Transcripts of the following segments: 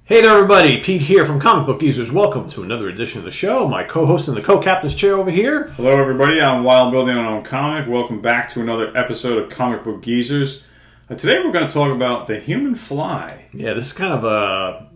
Hey there, everybody. Pete here from Comic Book Geezers. Welcome to another edition of the show. My co-host in the co-captain's chair over here. Hello, everybody. I'm Wild Bill, the Unknown Comic. Welcome back to another episode of Comic Book Geezers. Today we're going to talk about The Human Fly. Yeah, this is kind of a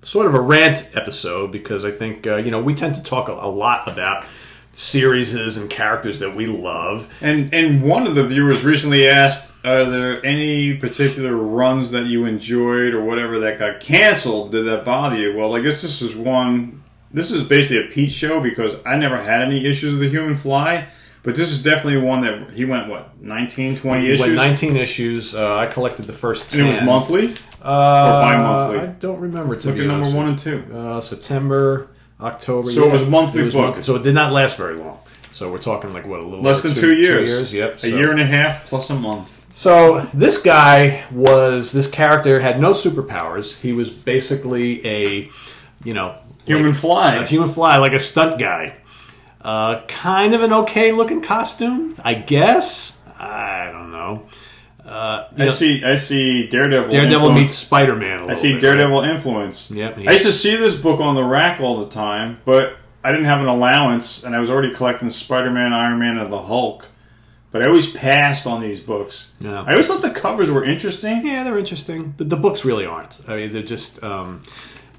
sort of a rant episode because I think, we tend to talk a lot about series and characters that we love. And one of the viewers recently asked, are there any particular runs that you enjoyed or whatever that got canceled? Did that bother you? Well, I guess this is one. This is basically a Pete show because I never had any issues with The Human Fly. But this is definitely one that he went, 19, 20 issues? He went 19 issues. I collected the first 10. And it was monthly? Or bi-monthly? I don't remember, to Look be at honest. number 1 and 2. September, October. So it was a monthly book. So it did not last very long. So we're talking like, a little less than 2 years. 2 years, yep. A year and a half plus a month. So this character had no superpowers. He was basically a Human fly. A human fly, like a stunt guy. Kind of an okay looking costume, I guess. I don't know. I see Daredevil. Daredevil meets Spider-Man. I see Daredevil influence. Yep. I used to see this book on the rack all the time, but I didn't have an allowance, and I was already collecting Spider-Man, Iron Man, and the Hulk. But I always passed on these books. Yeah. I always thought the covers were interesting. Yeah, they're interesting. The books really aren't. I mean, they're just... the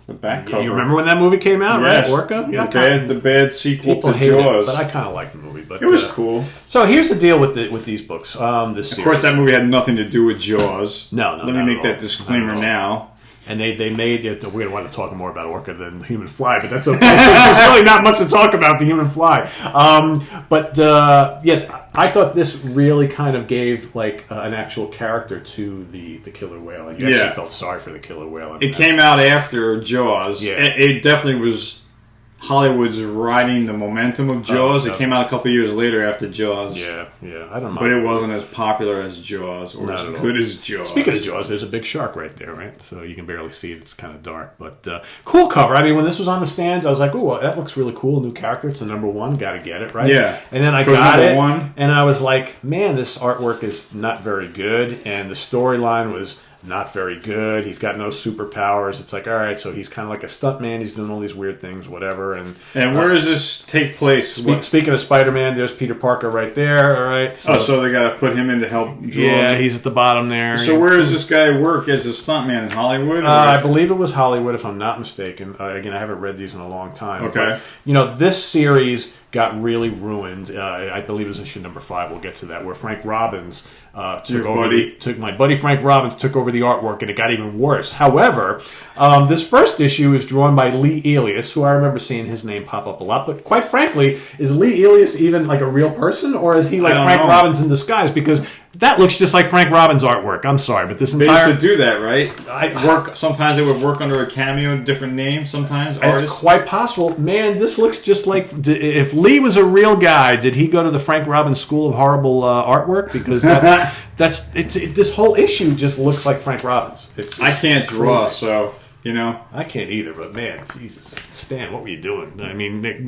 back cover. You remember when that movie came out, yes. right? Orca? Yeah, the bad sequel to Jaws. But I kind of liked the movie. But it was cool. So here's the deal with these books. This series. Of course, that movie had nothing to do with Jaws. No. Let me make that disclaimer now. And they made it. We're going to want to talk more about Orca than the Human Fly, but that's okay. There's really not much to talk about the Human Fly. I thought this really kind of gave an actual character to the killer whale, and you actually felt sorry for the killer whale. It came out after Jaws. Yeah. It definitely was. Hollywood's riding the momentum of Jaws. It came out a couple years later after Jaws. Yeah, I don't know. But it wasn't as popular as Jaws or as good as Jaws. Speaking of Jaws, there's a big shark right there, right? So you can barely see it. It's kind of dark. But cool cover. I mean, when this was on the stands, I was like, ooh, that looks really cool. New character. It's a #1. Got to get it, right? Yeah. And then I got it. #1. And I was like, man, this artwork is not very good. And the storyline was not very good. He's got no superpowers. It's like, all right, so he's kind of like a stuntman. He's doing all these weird things, whatever. And where does this take place? Speaking of Spider-Man, there's Peter Parker right there. All right. So they got to put him in to help draw. Yeah, he's at the bottom there. So where does this guy work as a stuntman in Hollywood? I believe it was Hollywood, if I'm not mistaken. Again, I haven't read these in a long time. Okay. But, this series got really ruined. I believe it was issue number 5. We'll get to that, where Frank Robbins my buddy Frank Robbins took over the artwork, and it got even worse. However, this first issue is drawn by Lee Elias, who I remember seeing his name pop up a lot. But quite frankly, is Lee Elias even like a real person, or is he like Frank Robbins in disguise? Because that looks just like Frank Robbins' artwork. I'm sorry, but this entire... They used to do that, right? Sometimes they would work under a cameo, different name, sometimes, artists. It's quite possible. Man, this looks just like... If Lee was a real guy, did he go to the Frank Robbins School of Horrible Artwork? Because this whole issue just looks like Frank Robbins. I can't draw, so... I can't either, but man, Jesus, Stan, what were you doing? I mean, and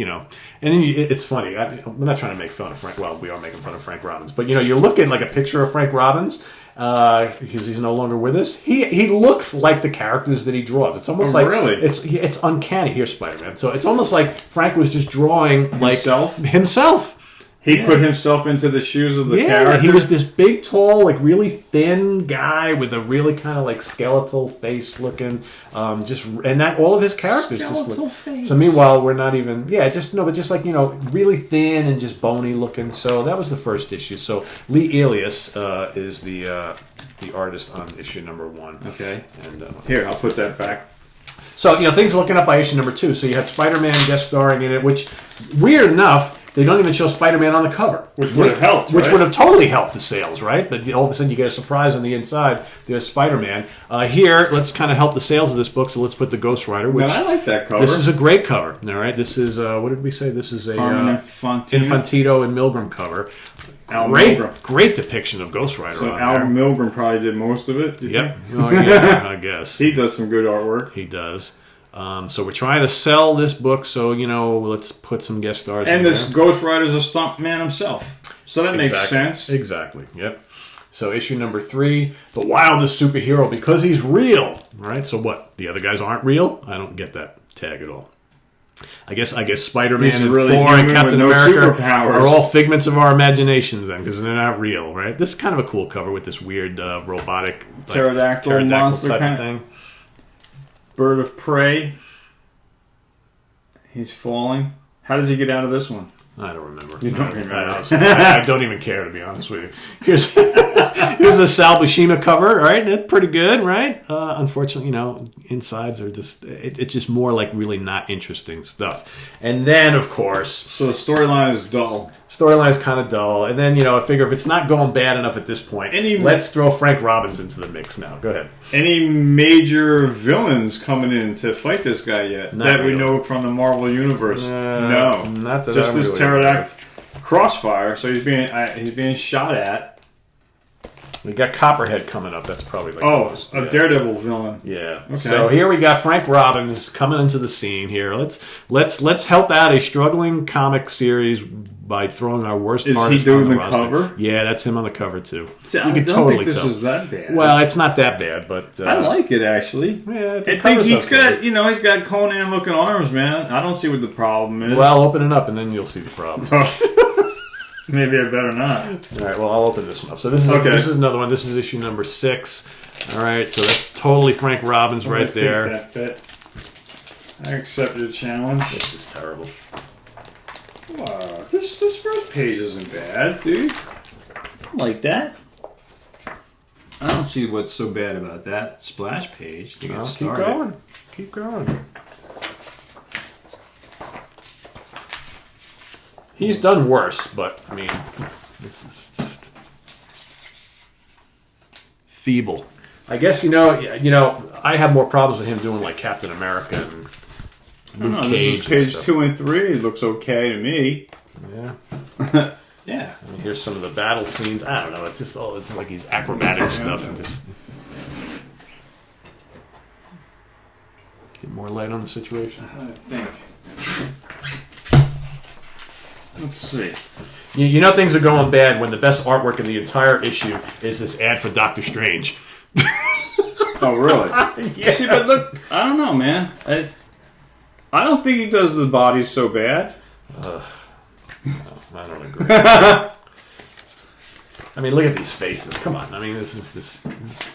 then it's funny. I'm not trying to make fun of Frank. Well, we are making fun of Frank Robbins, but you're looking like a picture of Frank Robbins because he's no longer with us. He looks like the characters that he draws. It's almost really? It's uncanny. Here's Spider-Man. So it's almost like Frank was just drawing himself. He put himself into the shoes of the character. Yeah, he was this big, tall, really thin guy with a really kind of skeletal face looking. And that all of his characters skeletal just look. Face. So meanwhile, we're not even. Yeah, really thin and just bony looking. So that was the first issue. So Lee Elias is the artist on issue number 1. Okay. And here, I'll put that back. So things are looking up by issue number 2. So you have Spider-Man guest starring in it, which weird enough. They don't even show Spider-Man on the cover. Which would have helped, Which would have totally helped the sales, right? But all of a sudden you get a surprise on the inside. There's Spider-Man. Here, let's kind of help the sales of this book, so let's put the Ghost Rider. Which, I like that cover. This is a great cover, all right? This is, what did we say? This is a Infantino and Milgram cover. Great depiction of Ghost Rider so on Al there. Milgram probably did most of it. Yep. Oh, yeah, I guess. He does some good artwork. He does. So we're trying to sell this book, so let's put some guest stars. And this Ghost Rider's a stunt man himself, so that makes sense. Exactly. Yep. So issue number 3, the wildest superhero because he's real. All right, so what? The other guys aren't real? I don't get that tag at all. I guess Spider-Man and really Thor and Captain no America superpowers. are all figments of our imaginations then, because they're not real, right? This is kind of a cool cover with this weird robotic pterodactyl monster type kind of thing. Bird of prey. He's falling. How does he get out of this one? I don't remember. You don't remember. I don't even care, to be honest with you. Here's a Sal Buscema cover, right? It's pretty good, right? Unfortunately, insides are just... It's just more like really not interesting stuff. And then, of course... So the storyline is dull. Storyline is kind of dull. And then, I figure if it's not going bad enough at this point, let's throw Frank Robbins into the mix now. Go ahead. Any major villains coming in to fight this guy yet? Not that really. We know from the Marvel Universe? No. Not that just I'm this really pterodactyl Crossfire, so he's being shot at. We got Copperhead coming up. That's probably like a Daredevil villain. Yeah. Okay. So here we got Frank Robbins coming into the scene here. Let's help out a struggling comic series by throwing our worst artist Is he doing on the the roster. cover? Yeah, that's him on the cover too. See, you I can don't totally think this tell. is that bad. Well, it's not that bad, but I like it actually. Yeah, I think he's got Conan looking arms, man. I don't see what the problem is. Well, open it up and then you'll see the problem. Maybe I better not. All right, well, I'll open this one up. So this is another one. This is issue number 6. All right, so that's totally Frank Robbins right there. Take that bet. I accept your challenge. This is terrible. Wow, this first page isn't bad, dude. I like that. I don't see what's so bad about that splash page to get started. Keep going. He's done worse, but I mean, this is just feeble. I guess I have more problems with him doing like Captain America and Luke Cage. This is page 2 and 3. It looks okay to me. Yeah. Yeah. I mean, here's some of the battle scenes. I don't know. It's just it's like these acrobatic stuff and just get more light on the situation. I think. Let's see. Things are going bad when the best artwork in the entire issue is this ad for Doctor Strange. Oh, really? Yeah. See, but look, I don't know, man. I don't think he does the bodies so bad. No, I don't agree. I mean, look at these faces. Come on. I mean, this is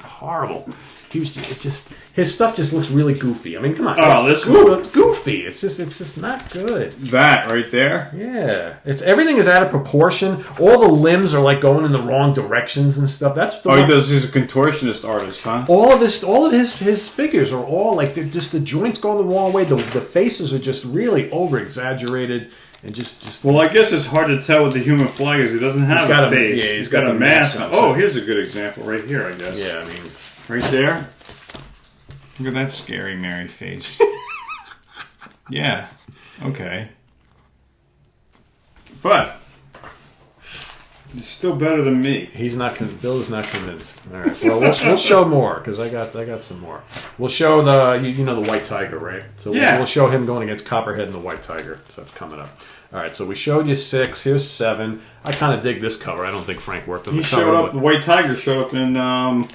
horrible. His stuff just looks really goofy. I mean, come on. It's goofy. It's just not good. That right there. Yeah, everything is out of proportion. All the limbs are like going in the wrong directions and stuff. That's the he does. He's a contortionist artist, huh? All of his figures are all like just the joints going the wrong way. The faces are just really over exaggerated. And just well, I guess it's hard to tell with the Human Fly because he doesn't have a face. Yeah, he's got a mask on. So. Oh, here's a good example right here, I guess. Yeah, I mean, right there. Look at that scary Mary face. Yeah. Okay. But he's still better than me. Bill is not convinced. All right. Well, we'll show more because I got some more. We'll show the the White Tiger, right? So we'll show him going against Copperhead and the White Tiger. So that's coming up. All right. So we showed you 6. Here's 7. I kind of dig this cover. I don't think Frank worked on the cover. The White Tiger showed up in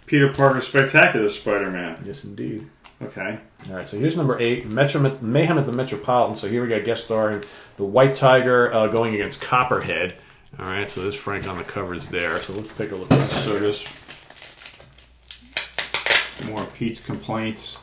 Peter Parker's Spectacular Spider-Man. Yes, indeed. Okay. All right, so here's number 8, Mayhem at the Metropolitan. So here we got guest starring the White Tiger going against Copperhead. All right, so there's Frank on the covers there. So let's take a look at that. So this more Pete's complaints.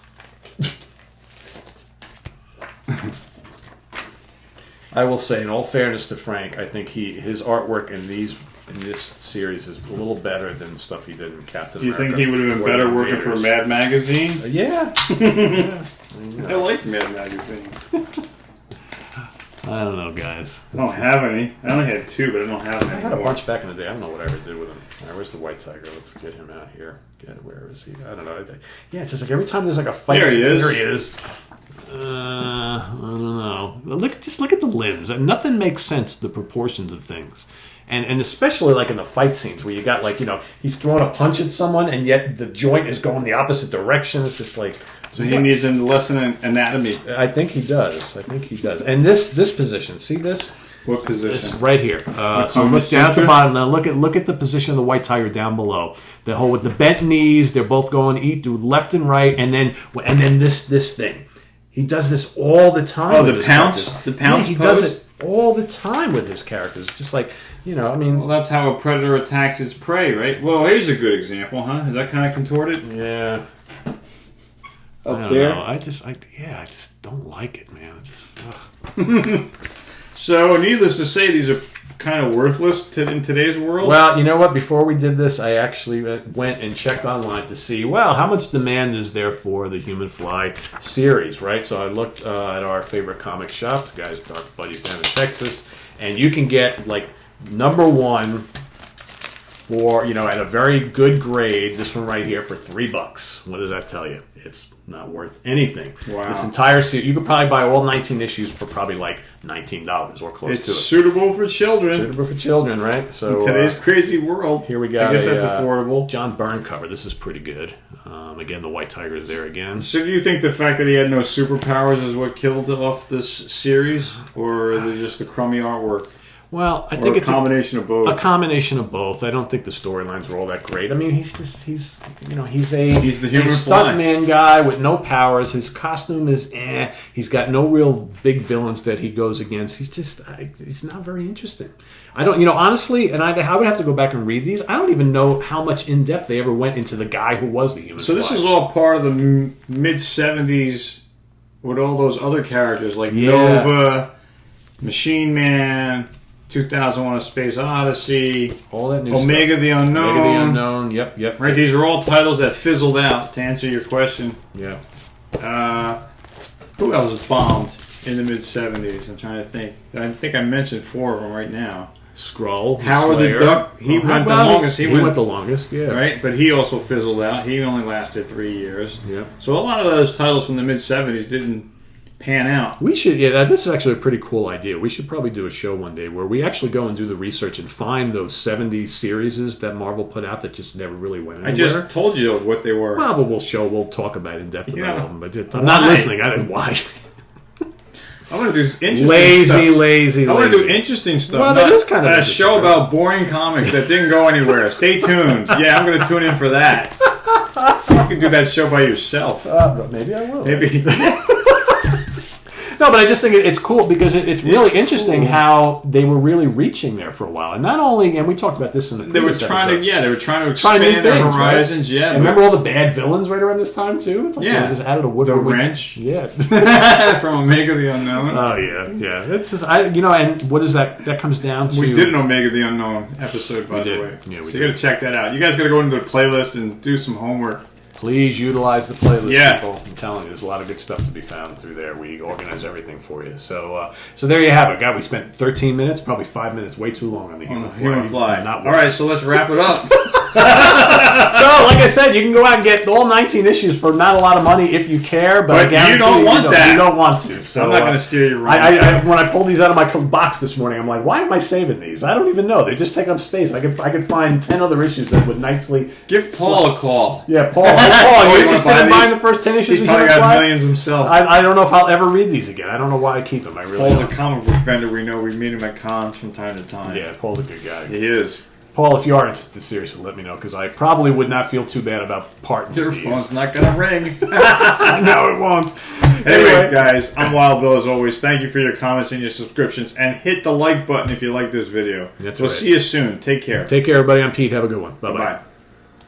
I will say, in all fairness to Frank, I think his artwork in this series is a little better than stuff he did in Captain America. Do you think he would have been better working for Mad Magazine? Yeah. I like Mad Magazine. I don't know, guys. I don't have any. I only had 2, but I don't have any. I had a anymore. bunch back in the day. I don't know what I ever did with him. All right, where's the White Tiger? Let's get him out here. Where is he? I don't know. Yeah, it's just like every time there's like a fight. There he is. There he is. I don't know. Look at the limbs. Nothing makes sense. The proportions of things, and especially like in the fight scenes where you got like he's throwing a punch at someone and yet the joint is going the opposite direction. It's just like. So he needs a lesson in anatomy. I think he does. And this position, see this? What position? This right here. So on look the down at the center? bottom. Now look at the position of the white tiger down below. The whole with the bent knees. They're both going to left and right, and then this thing. He does this all the time. Oh, with the his pounce? characters. The pounce Yeah, he pose? does it all the time with his characters. Just like, I mean. Well, that's how a predator attacks its prey, right? Well, here's a good example, huh? Is that kind of contorted? Yeah. I don't know. I just don't like it, man. So, needless to say, these are kind of worthless in today's world. Well, you know what? Before we did this, I actually went and checked online to see, how much demand is there for the Human Fly series, right? So I looked at our favorite comic shop, the guys, Dark Buddies down in Texas, and you can get, like, number one for, at a very good grade, this one right here for $3. What does that tell you? It's not worth anything. Wow. This entire series, you could probably buy all 19 issues for probably like $19 or close to it. It's suitable for children. Suitable for children, right? So in today's crazy world. Here we got I guess that's affordable. John Byrne cover. This is pretty good. Again, the white tiger is there again. So do you think the fact that he had no superpowers is what killed off this series? Or is it just the crummy artwork? Well, I think a it's combination of both. A combination of both. I don't think the storylines were all that great. I mean, he's the a human fly. stuntman guy with no powers. His costume is He's got no real big villains that he goes against. He's not very interesting. I don't, honestly, and I would have to go back and read these. I don't even know how much in depth they ever went into the guy who was the human. So this fly. is all part of the mid '70s with all those other characters like Nova, Machine Man. 2001: A Space Odyssey, all that new Omega stuff. the Unknown. Omega the Unknown. Yep. Right, these are all titles that fizzled out. To answer your question, yeah. Who else was bombed in the mid '70s? I'm trying to think. I think I mentioned 4 of them right now. Skrull, Howard Slayer. the Duck. He went the longest. He went the longest. Yeah. Right, but he also fizzled out. He only lasted 3 years. Yeah. So a lot of those titles from the mid '70s didn't pan out. We should, this is actually a pretty cool idea. We should probably do a show one day where we actually go and do the research and find those 70s series that Marvel put out that just never really went anywhere. I just told you what they were. Well, but we'll talk about it in depth about them. But I'm Why? not listening. I didn't why. I want to do interesting stuff. Lazy. I want to do interesting stuff. Well, that is kind of a show about boring comics that didn't go anywhere. Stay tuned. Yeah, I'm going to tune in for that. You can do that show by yourself. But maybe I will. Maybe. No, but I just think it's cool because it's really interesting how they were really reaching there for a while, and not only, and we talked about this in the They were previous trying episode. to expand new their things, horizons. right? Yeah, And remember all the bad villains right around this time too. It's like they were just out of the woodwork. The wrench. Yeah. From Omega the Unknown. Oh yeah. It's just and what is that? That comes down to We did an Omega the Unknown episode, by the way. Yeah, we so you got to check that out. You guys got to go into the playlist and do some homework. Please utilize the playlist, Yeah. people. I'm telling you, there's a lot of good stuff to be found through there. We organize everything for you. So there you have it. God, we spent 13 minutes, probably 5 minutes, way too long on the Human Fly. Not All right, so let's wrap it up. So, like I said, you can go out and get all 19 issues for not a lot of money if you care, but I guarantee you don't want that. You don't want to. So I'm not going to steer you wrong. I when I pulled these out of my box this morning, I'm like, why am I saving these? I don't even know. They just take up space. I could find 10 other issues that would nicely give Paul a call. Yeah, Paul. Hey, Paul, You you interested in buying the first 10 issues? He's probably got millions himself. I don't know if I'll ever read these again. I don't know why I keep them. I really Paul's don't. a comic book vendor we know. We meet him at cons from time to time. Yeah, Paul's a good guy. He is. Paul, if you are interested, seriously, let me know, because I probably would not feel too bad about parting Your these. phone's not going to ring. No, it won't. Anyway, guys, I'm Wild Bill as always. Thank you for your comments and your subscriptions. And hit the like button if you like this video. That's we'll right. see you soon. Take care. Take care, everybody. I'm Pete. Have a good one. Bye-bye. Bye.